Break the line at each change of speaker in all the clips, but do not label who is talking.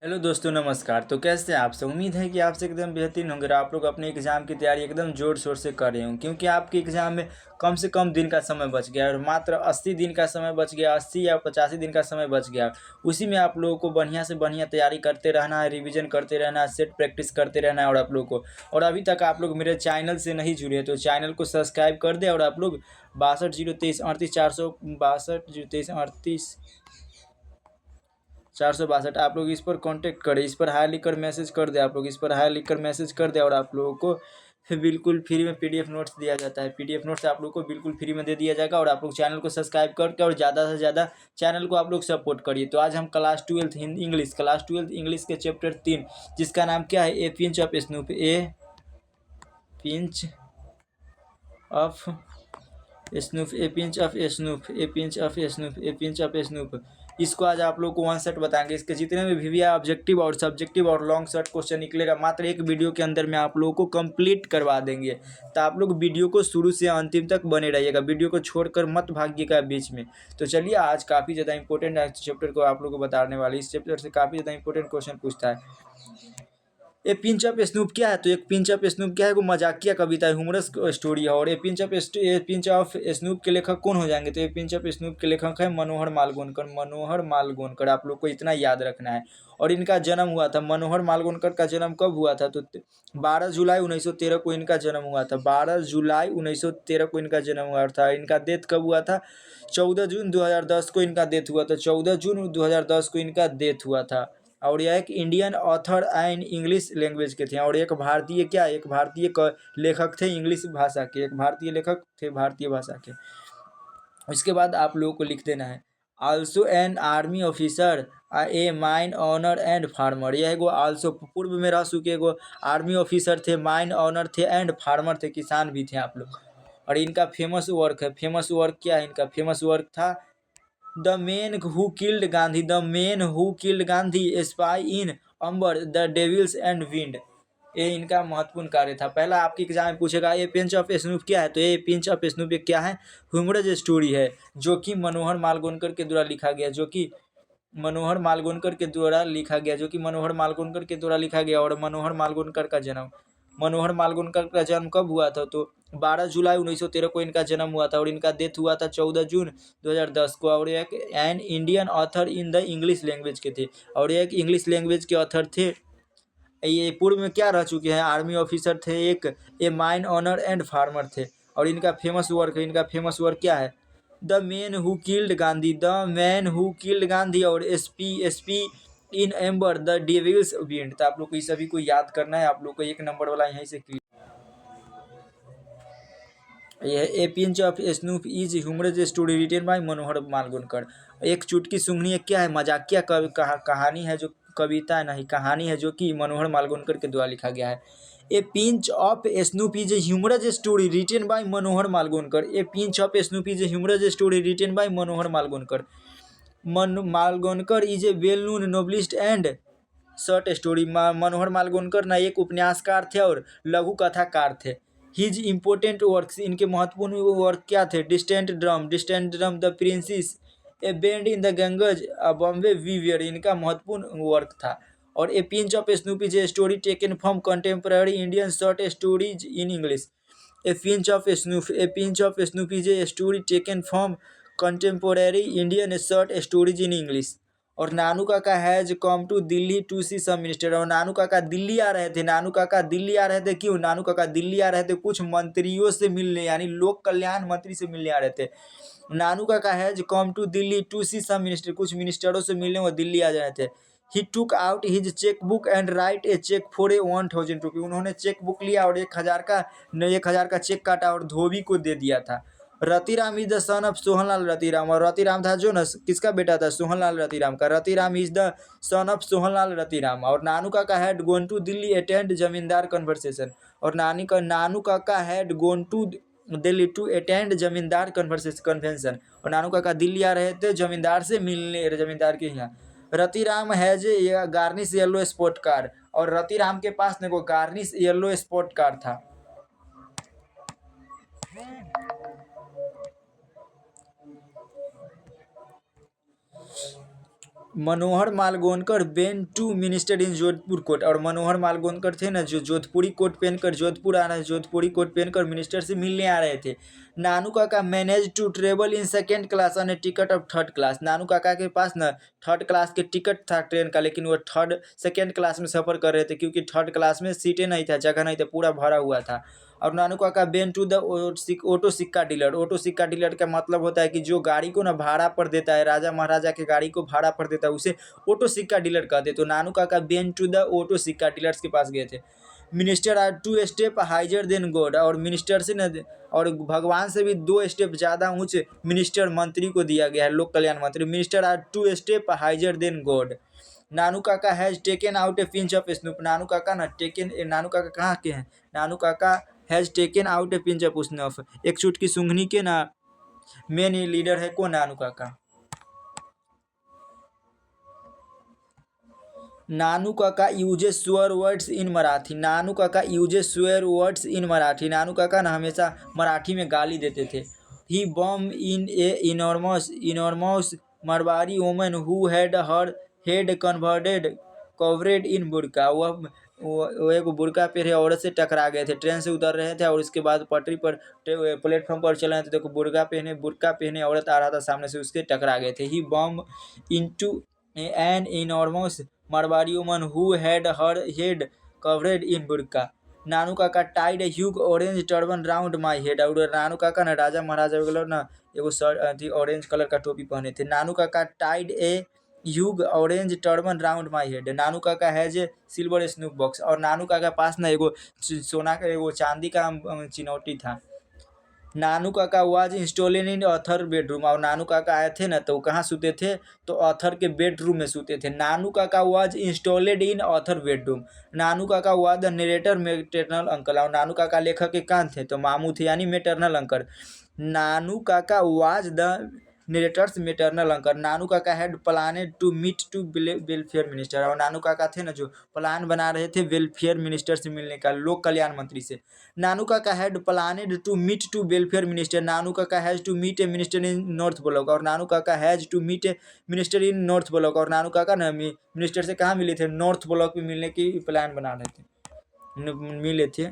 Hello दोस्तों, नमस्कार। तो कैसे हैं आप सब? उम्मीद है कि आप से एकदम बेहतरीन होंगे और आप लोग अपने एग्ज़ाम की तैयारी एकदम ज़ोर शोर से कर रहे हों, क्योंकि आपके एग्ज़ाम में कम से कम दिन का समय बच गया है और मात्र 80 दिन का समय बच गया, 80 या 85 दिन का समय बच गया। उसी में आप लोगों को बढ़िया से बढ़िया तैयारी करते रहना है, रिवीजन करते रहना है, सेट प्रैक्टिस करते रहना है। और आप लोग को, और अभी तक आप लोग मेरे चैनल से नहीं जुड़े हैं तो चैनल को सब्सक्राइब कर दें। और आप लोग 62 023 38 462 आप लोग इस पर कांटेक्ट करें, इस पर हाय लिखकर मैसेज कर दें। आप लोग इस पर हाय लिखकर मैसेज कर दें और आप लोगों को फिर बिल्कुल फ्री में पीडीएफ नोट्स दिया जाता है। पीडीएफ नोट्स आप लोग को बिल्कुल फ्री में दे दिया जाएगा। और आप लोग चैनल को सब्सक्राइब करके और ज़्यादा से ज़्यादा चैनल को आप लोग सपोर्ट करिए। तो आज हम class 12 Hindi English class 12 English के चैप्टर 3, जिसका नाम क्या है, a pinch of snoop, a pinch of snuff, a pinch of snuff, a pinch of snuff, a pinch of snuff. इसको आज आप लोग को वन सेट बताएंगे। इसके जितने भी वीवीआई ऑब्जेक्टिव और सब्जेक्टिव और लॉन्ग शॉर्ट क्वेश्चन निकलेगा, मात्र एक वीडियो के अंदर में आप लोगों को कंप्लीट करवा देंगे। तो आप लोग वीडियो को शुरू से अंतिम तक बने रहिएगा, वीडियो को छोड़कर मत भागिएगा बीच में। तो चलिए, आज काफ़ी ज़्यादा इंपॉर्टेंट चैप्टर को आप लोग को बताने वाले। इस चैप्टर से काफ़ी ज़्यादा इंपॉर्टेंट क्वेश्चन पूछता है। ए पिंच ऑफ स्नूप क्या है? तो एक पिंच ऑफ स्नूप क्या है? वो मजाकिया कविता है, ह्यूमरस स्टोरी है। और ए पिंच ऑफ स्नूप के लेखक कौन हो जाएंगे? तो ए पिंच ऑफ स्नूप के लेखक है मनोहर मालगोनकर। मनोहर मालगोनकर, आप लोग को इतना याद रखना है। और इनका जन्म हुआ था, मनोहर मालगोनकर का जन्म कब हुआ था? तो 12 जुलाई 1913 को इनका जन्म हुआ था। 12 जुलाई 1913 को इनका जन्म हुआ था। इनका डेथ कब हुआ था? 14 जून 2010 को इनका डेथ हुआ था। 14 जून 2010 को इनका डेथ हुआ था। और यह एक Indian author and English language के थे। और एक भारतीय क्या, एक भारतीय लेखक थे इंग्लिश भाषा के, एक भारतीय लेखक थे भारतीय भाषा के। इसके बाद आप लोगों को लिख देना है, also an army officer, a mine owner and farmer. यह एगो आल्सो पूर्व में रह चुके एगो आर्मी ऑफिसर थे, माइन ऑनर थे एंड फार्मर थे, किसान भी थे आप लोग। और इनका फेमस वर्क है, फेमस वर्क क्या है इनका? फेमस वर्क था the man who killed Gandhi, the man who killed Gandhi, spy in amber, the devils and wind. ये इनका महत्वपूर्ण कार्य था। पहला आपके एग्जाम में पूछेगा ये पिंच ऑफ स्नूप क्या है? तो ये पिंच ऑफ स्नूप ये क्या है? ह्यूमरस स्टोरी है, जो कि मनोहर मालगोनकर के द्वारा लिखा गया, जो कि मनोहर मालगोनकर के द्वारा लिखा गया, जो कि मनोहर मालगोनकर के द्वारा लिखा गया। और मनोहर मालगोनकर का जन्म कब हुआ था? तो 12 जुलाई 1913 को इनका जन्म हुआ था। और इनका डेथ हुआ था 14 जून 2010 को। और एक an Indian author in the English language के थे। और एक इंग्लिश लैंग्वेज के ऑथर थे। ये पूर्व में क्या रह चुके हैं? आर्मी ऑफिसर थे, एक ए माइन ऑनर एंड फार्मर थे। और इनका फेमस वर्क है, इनका फेमस वर्क क्या है? The man who killed Gandhi, the man who killed Gandhi. और spy in amber, the devil's wind. तो आप लोग को इस सभी को याद करना है। आप लोग को एक नंबर वाला यहीं से यह a pinch of snoop is humorous story written by Manohar Malgonkar. एक चुटकी सुंघनी है क्या है? मजाकिया कहानी है, जो कविता नहीं कहानी है, जो कि मनोहर मालगोनकर के द्वारा लिखा गया है। A pinch of snoop is a humorous story written by Manohar Malgonkar. A pinch of snoop is a humorous story written by Manohar Malgonkar. Malgonkar is a well known novelist and short story. Manohar Malgonkar ना एक उपन्यासकार थे और लघु कथाकार थे। हिज इम्पोर्टेंट वर्क्स, इनके महत्वपूर्ण वर्क क्या थे? Distant drum, the princes, a bend in the Ganges, Bombay beware, इनका महत्वपूर्ण वर्क था। और a pinch of snoop is a story taken from contemporary Indian short stories in English. A pinch of snoop is a story taken from contemporary Indian short stories in English. और Nanu Kaka has come to Delhi to see sub minister. और नानू काका दिल्ली आ रहे थे। नानू काका दिल्ली आ रहे थे, क्यों? नानू काका दिल्ली आ रहे थे कुछ मंत्रियों से मिलने, यानी लोक कल्याण मंत्री से मिलने आ रहे थे। Nanu Kaka has come to Delhi to see sub minister, कुछ मिनिस्टरों से मिलने वो दिल्ली आ रहे थे। He took out his cheque book and write a cheque for a 1000 rupee. उन्होंने चेक बुक लिया और 1,000 का चेक काटा और धोबी को दे दिया था। Ratiram is the son of Sohanlal Ratiram. और रतिराम था जो न, किसका बेटा था? सोहनलाल रतिराम का। Ratiram is the son of Sohanlal Ratiram. और Nanu Kaka had gone to Delhi attend zamindar conversation. और Nanu Kaka had gone to Delhi to attend zamindar convention. और नानू काका दिल्ली आ रहे थे जमींदार से मिलने, जमींदार के यहाँ। Ratiram has garnish yellow sport car. और रतिराम के पास देखो गार्निश येलो स्पोर्ट कार था। Manohar Malgonkar went to minister in Jodhpur court, और मनोहर मालगोनकर थे ना जो जोधपुरी कोट पहनकर जोधपुर आ रहे, जोधपुरी कोट पहनकर मिनिस्टर से मिलने आ रहे थे। Nanu Kaka manage to travel in second class on a ticket of third class. Nanu Kaka के पास ना थर्ड क्लास के टिकट था ट्रेन का, लेकिन वो सेकेंड क्लास में सफ़र कर रहे थे क्योंकि थर्ड क्लास में सीटें नहीं था, जगह नहीं था, पूरा भरा हुआ था। और नानू काका बेन टू द ऑटो सिक्का डीलर। ऑटो सिक्का डीलर का मतलब होता है कि जो गाड़ी को ना भाड़ा पर देता है, राजा महाराजा के गाड़ी को भाड़ा पर देता है, उसे ऑटो सिक्का डीलर कहते। तो नानू काका बेन टू द ऑटो सिक्का डीलर्स के पास गए थे। Minister are two step higher than god, और मिनिस्टर से न और भगवान से भी 2 स्टेप ज़्यादा ऊँच मिनिस्टर मंत्री को दिया गया है, लोक कल्याण मंत्री। Minister are 2 step higher than god. Nanu Kaka has taken out a pinch of snoop. Nanu Kaka Nanu Kaka कहाँ के हैं? Nanu Kaka has taken out a pinch of snoop, एक चुटकी सूंघनी के ना मेन लीडर है कौन? नानू Kaka. Nanu Kaka uses swear words in Marathi. Nanu Kaka uses swear words in Marathi. Nanu Kaka ना हमेशा मराठी में गाली देते थे। He bumped in a enormous Marwari woman who had her head covered in burqa. वो एक बुर्का पहने औरत से टकरा गए थे, ट्रेन से उतर रहे थे और उसके बाद पटरी पर प्लेटफॉर्म पर चल रहे थे, तो बुर्का पहने औरत आ रहा था सामने से, उसके टकरा गए थे। He bumped into an enormous Marwari woman who had her head covered in burqa. Nanu Kaka tied a huge orange turban round my head. और नानू काका ना राजा महाराजा वगैरह ना एगो अथी ऑरेंज कलर का टोपी पहने थे। Nanu Kaka tied a huge orange turban round my head. Nanu Kaka has a silver snuff box, और नानू काका पास ना एगो सोना का एगो चांदी का चिनौटी था। नानू Kaka was installed in author bedroom, और नानू काका आए थे ना तो वो कहाँ सोते थे? तो ऑथर के बेडरूम में सोते थे। Nanu Kaka was installed in author bedroom. Nanu Kaka was the narrator maternal uncle, और नानू काका लेखक के कान थे तो मामू थे यानी maternal uncle. Nanu Kaka was the narrator's maternal uncle. Nanu Kaka had planned to meet to welfare minister, और नानू काका थे ना जो प्लान बना रहे थे वेलफेयर मिनिस्टर से मिलने का, लोक कल्याण मंत्री से। Nanu Kaka had planned to meet to welfare minister. Nanu Kaka has to meet a minister in North Block, और Nanu Kaka has to meet a minister in North Block. और नानू काका ना मिनिस्टर से कहाँ मिले थे? नॉर्थ ब्लॉक में मिलने की प्लान बना रहे थे, मिले थे।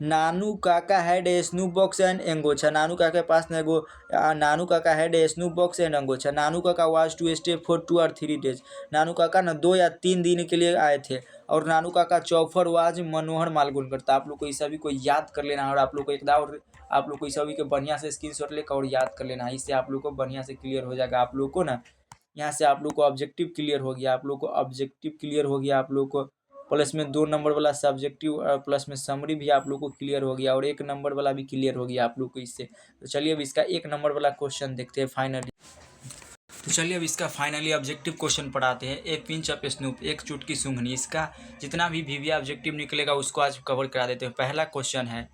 Nanu Kaka had a snuff box and angocha. Nanu Kaka के पास ना एगो Nanu Kaka had a snuff box and angocha. Nanu Kaka was to stay for 2 और 3 डेज। नानू काका ना 2 या 3 दिन के लिए आए थे। और नानू काका चौफर वाज मनोहर मालगुनकर था। आप लोग को इस सभी को याद कर लेना, और आप लोग को एक और आप लोग को इस सभी के बढ़िया से स्क्रीनशॉट लेकर और याद कर लेना, इससे आप लोग को बढ़िया से क्लियर हो जाएगा। आप लोग को ना यहाँ से आप लोग को ऑब्जेक्टिव क्लियर हो गया, आप लोग को ऑब्जेक्टिव क्लियर हो गया, आप लोग को प्लस में 2 नंबर वाला सब्जेक्टिव प्लस में समरी भी आप लोग को क्लियर हो गया, और 1 नंबर वाला भी क्लियर हो गया आप लोग को इससे। तो चलिए अब इसका 1 नंबर वाला क्वेश्चन देखते हैं फाइनली। तो चलिए अब इसका फाइनली ऑब्जेक्टिव क्वेश्चन पढ़ाते हैं। ए पिंच ऑफ स्नूप, एक चुटकी सूंघनी। इसका जितना भी वीवीआई ऑब्जेक्टिव निकलेगा उसको आज कवर करा देते हैं। पहला क्वेश्चन है,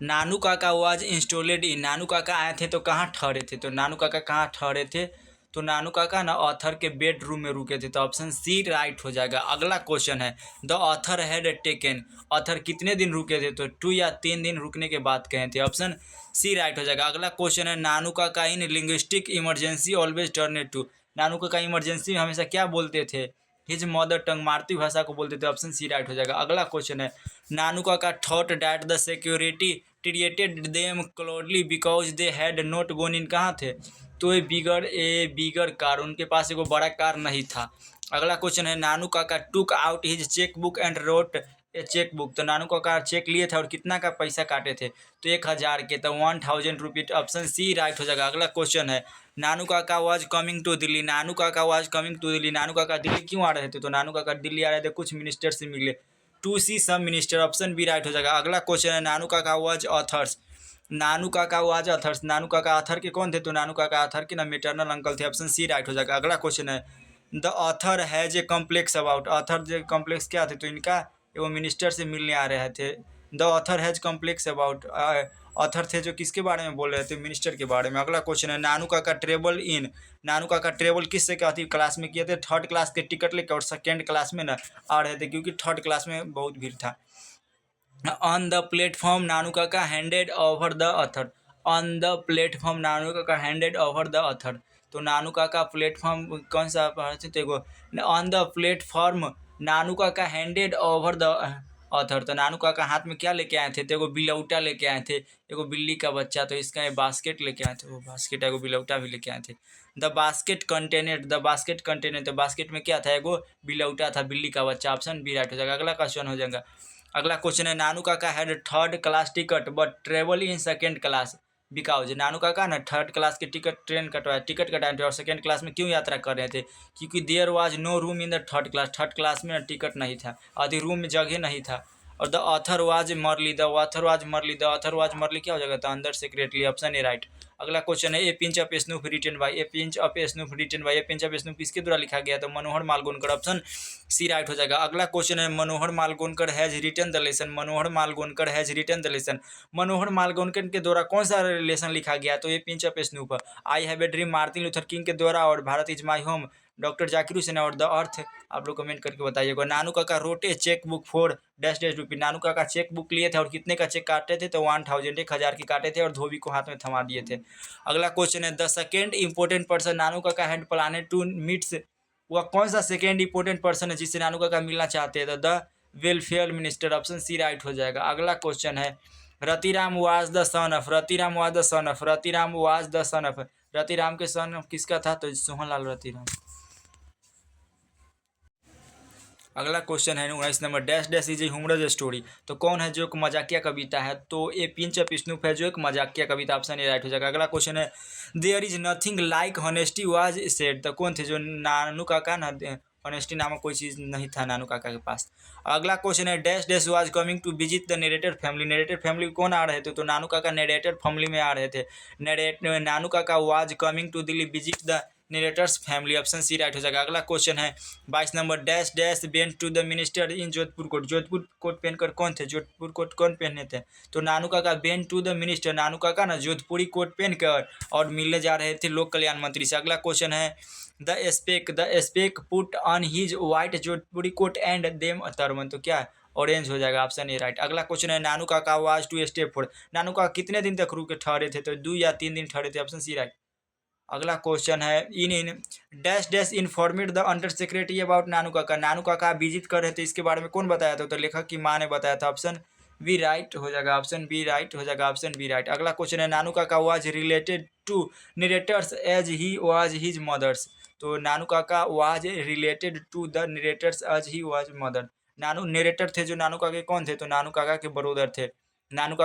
नानू काका वाज इंस्टॉलेड इन। नानू काका आए थे तो कहाँ ठहरे थे? तो नानू काका कहाँ ठहरे थे? तो नानू काका ना ऑथर के बेडरूम में रुके थे, तो ऑप्शन सी राइट हो जाएगा। अगला क्वेश्चन है, the author had taken. Author कितने दिन रुके थे? तो 2 या 3 दिन रुकने के बाद कहे थे, ऑप्शन सी राइट हो जाएगा। अगला क्वेश्चन है, Nanu Kaka in linguistic emergency always turn to. Nanu Kaka emergency में हमेशा क्या बोलते थे? हिज मदर टंग, मातृभाषा को बोलते थे, ऑप्शन सी राइट हो जाएगा। अगला क्वेश्चन है, Nanu Kaka thought that the security treated them closely because they had not gone in. कहाँ थे? तो ए बिगर कार, उनके पास एगो बड़ा कार नहीं था। अगला क्वेश्चन है, नानू काका टुक out his cheque book and wrote a cheque book. तो नानू काका चेक लिए थे और कितना का पैसा काटे थे? तो 1000 के, तो 1000 रुपये, ऑप्शन सी राइट हो जाएगा। अगला क्वेश्चन है, Nanu Kaka was coming to Delhi. Nanu Kaka was coming to Delhi, नानू काका दिल्ली क्यों आ रहे थे? तो नानू काका दिल्ली आ रहे थे कुछ मिनिस्टर से मिले, to see some minister, option B right हो जाएगा। अगला क्वेश्चन है, Nanu Kaka was authors. Nanu Kaka was authors, नानू काका ऑथर के कौन थे? तो नानू काका ऑथर के ना मेटरनल अंकल थे, ऑप्शन सी राइट हो जाएगा। अगला क्वेश्चन है, the author has a complex about. Author जो कॉम्प्लेक्स क्या थे? तो इनका वो मिनिस्टर से मिलने आ रहे थे। The author has complex about, author थे जो किसके बारे में बोल रहे थे? मिनिस्टर के बारे में। अगला क्वेश्चन है, नानू काका ट्रेवल इन। नानू काका ट्रेवल किससे कहती क्लास में किए थे? थर्ड क्लास के टिकट लेकर, और सेकेंड क्लास में ना आ रहे थे क्योंकि थर्ड क्लास में बहुत भीड़ था। On the platform Nanu Kaka handed over the author. On the platform Nanu Kaka handed over the author, तो नानू काका प्लेटफॉर्म कौन सा पढ़ते थे? On the platform Nanu Kaka handed over the author. तो नानू काका हाथ में क्या लेके आए थे? तो एगो बिलौटा लेके आए थे, एगो बिल्ली का बच्चा, तो इसका ये बास्केट लेके आए थे, वो बास्केट एगो बिलौटा भी लेके आए थे। द बास्केट कंटेनेड, द बास्केट कंटेनेड, तो बास्केट में क्या था? एगो बिलौटा था, बिल्ली का बच्चा। ऑप्शन बी राइट हो जाएगा। अगला क्वेश्चन हो जाएगा। अगला क्वेश्चन है Nanu Kaka had 3rd class ticket but travel in 2nd class because. Nanu Kaka ना 3rd क्लास के टिकट कटाए थे और 2nd क्लास में क्यों यात्रा कर रहे थे? क्योंकि there was no room in the 3rd class, 3rd class में टिकट नहीं था, आदि रूम में जगह नहीं था। और the author was merely, the author was merely, the author was merely क्या हो जाएगा? तो अंदर सेक्रेटली। Option A right. अगला क्वेश्चन है a pinch of snoop written by, a pinch of snoop written by, a pinch of snoop किसके द्वारा लिखा गया? तो मनोहर मालगोनकर। ऑप्शन सी राइट हो जाएगा। अगला क्वेश्चन है Manohar Malgonkar has written the lesson, Manohar Malgonkar has written the lesson, Manohar Malgonkar के द्वारा कौन सा लेसन लिखा गया? तो ये pinch of snuff, I have a dream Martin Luther King के द्वारा, और Bharat is my home doctor Zakir Hussain, और द अर्थ। आप लोग कमेंट करके बताइएगा। Nanu Kaka wrote a cheque book for dash dash rupee, Nanu Kaka cheque book लिए थे और कितने का चेक काटे थे? तो 1000, 1000 की काटे थे और धोबी को हाथ में थमा दिए थे। अगला क्वेश्चन है the second important person Nanu Kaka had planned to meets, वह कौन सा सेकेंड इंपोर्टेंट पर्सन है जिससे नानू काका मिलना चाहते हैं? तो the welfare minister. Option C right हो जाएगा। अगला क्वेश्चन है Ratiram was the son of, Ratiram was the son of, Ratiram was the son of, Ratiram के सन किसका था? तो सोहनलाल रतिराम। अगला क्वेश्चन है 19 number dash dash is a humorous story, तो कौन है जो एक मजाकिया कविता है? तो ये पिंच ऑफ स्नूप है जो एक मजाकिया कविता। ऑप्शन ए राइट हो जाएगा। अगला क्वेश्चन है there is nothing like honesty was said, तो कौन थे जो नानू काका ना ऑनेस्टी नामक कोई चीज़ नहीं था नानू काका के पास। अगला क्वेश्चन है dash dash was coming to visit the narrator family, narrator family कौन आ रहे थे? तो नानू काका नरेटर फैमिली में आ रहे थे। Nanu Kaka was coming to Delhi visit the narrators family. Option C right हो जाएगा। अगला क्वेश्चन है 22 number dash dash went to the minister in Jodhpur coat, Jodhpur coat पहनकर कौन थे? जोधपुर कोट कौन पहने थे? तो नानू काका bent to the minister, Nanu Kaka ना जोधपुरी कोट पहनकर और मिलने जा रहे थे लोक कल्याण मंत्री से। अगला क्वेश्चन है the spec put on his white Jodhpuri coat and them turban, तो क्या है? ऑरेंज हो जाएगा। Option A right. अगला क्वेश्चन है Nanu Kaka was to stay for, Nanu Kaka कितने दिन तक रुके ठहरे थे? तो 2 या 3 दिन ठहरे थे। Option C right. अगला क्वेश्चन है in dash dash informed the under secretary about Nanu Kaka, Nanu काका विजिट कर रहे थे इसके बारे में कौन बताया था? तो लेखक की माँ ने बताया था। ऑप्शन बी राइट हो जाएगा। ऑप्शन बी राइट हो जाएगा। Option B right. अगला क्वेश्चन है Nanu Kaka was related to narrators as he was his mothers, तो Nanu Kaka was related to the narrators as he was mother, Nanu narrator थे जो नानू काका कौन थे? तो नानू काका के ब्रदर थे। नानू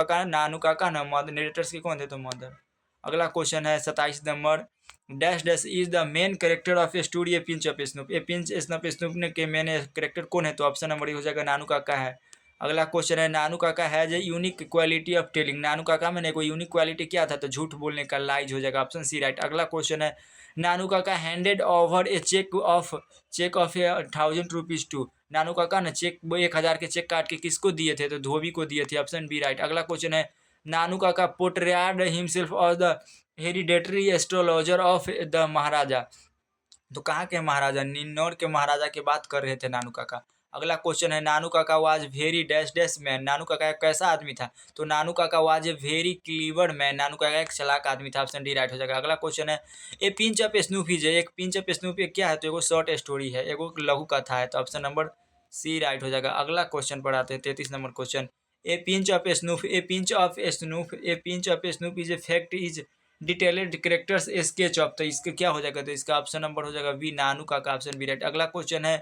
काका ना मदर, नरेटर्स के कौन थे? तो मदर। अगला क्वेश्चन है 27 number dash dash is the main character of a story A pinch of snoop, a pinch snoop snoop ने के मेन कैरेक्टर कौन है? तो ऑप्शन नंबर हो जाएगा नानू काका है। अगला क्वेश्चन है Nanu Kaka has a unique quality of telling, Nanu Kaka में कोई यूनिक क्वालिटी क्या था? तो झूठ बोलने का, लाइज हो जाएगा। Option C right. अगला क्वेश्चन है Nanu Kaka handed over a cheque of a 1000 rupees to, Nanu Kaka ने चेक 1000 के चेक काट के किसको दिए थे? तो धोबी को दिए थे। Option B right. अगला क्वेश्चन है Nanu Kaka portrayed himself of the hereditary astrologer of the maharaja, तो कहाँ के महाराजा? निन्नौर के महाराजा की बात कर रहे थे नानू काका। अगला क्वेश्चन है Nanu Kaka was very dash dash man, Nanu Kaka एक कैसा आदमी था? तो Nanu Kaka was a very clever man, Nanu Kaka एक चालाक आदमी था। ऑप्शन डी राइट हो जाएगा। अगला क्वेश्चन है ए पिंच ऑफ स्नूपीज, एक पिंच ऑफ स्नूपी क्या है? तो एगो शॉर्ट स्टोरी है, एगो लघु कथा है। तो ऑप्शन नंबर सी राइट हो जाएगा। अगला क्वेश्चन पर आते हैं 33 number question A pinch of snoop, a pinch of snoop, a pinch of snoop is a fact is detailed characters sketch of, तो इसका क्या हो जाएगा? तो इसका ऑप्शन नंबर हो जाएगा B Nanu Kaka. Option B right. अगला क्वेश्चन है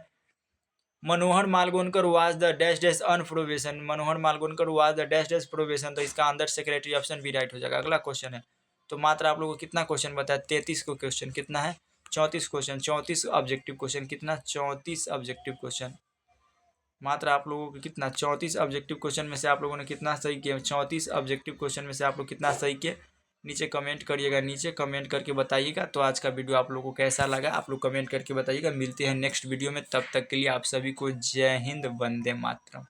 Manohar Malgonkar was the dash dash on probation, Manohar Malgonkar was the dash dash probation, तो इसका अंदर सेक्रेटरी। ऑप्शन बी राइट हो जाएगा। अगला क्वेश्चन है तो मात्र आप लोगों को कितना क्वेश्चन बताया? 33 को क्वेश्चन कितना है? 34 क्वेश्चन, 34 ऑब्जेक्टिव क्वेश्चन, कितना? 34 ऑब्जेक्टिव क्वेश्चन। मात्र आप लोगों को कितना? 34 ऑब्जेक्टिव क्वेश्चन में से आप लोगों ने कितना सही किया? 34 ऑब्जेक्टिव क्वेश्चन में से आप लोग कितना सही किए? नीचे कमेंट करिएगा, नीचे कमेंट करके बताइएगा। तो आज का वीडियो आप लोगों को कैसा लगा आप लोग कमेंट करके बताइएगा। मिलते हैं नेक्स्ट वीडियो में, तब तक के लिए आप सभी को जय हिंद, वंदे मातरम।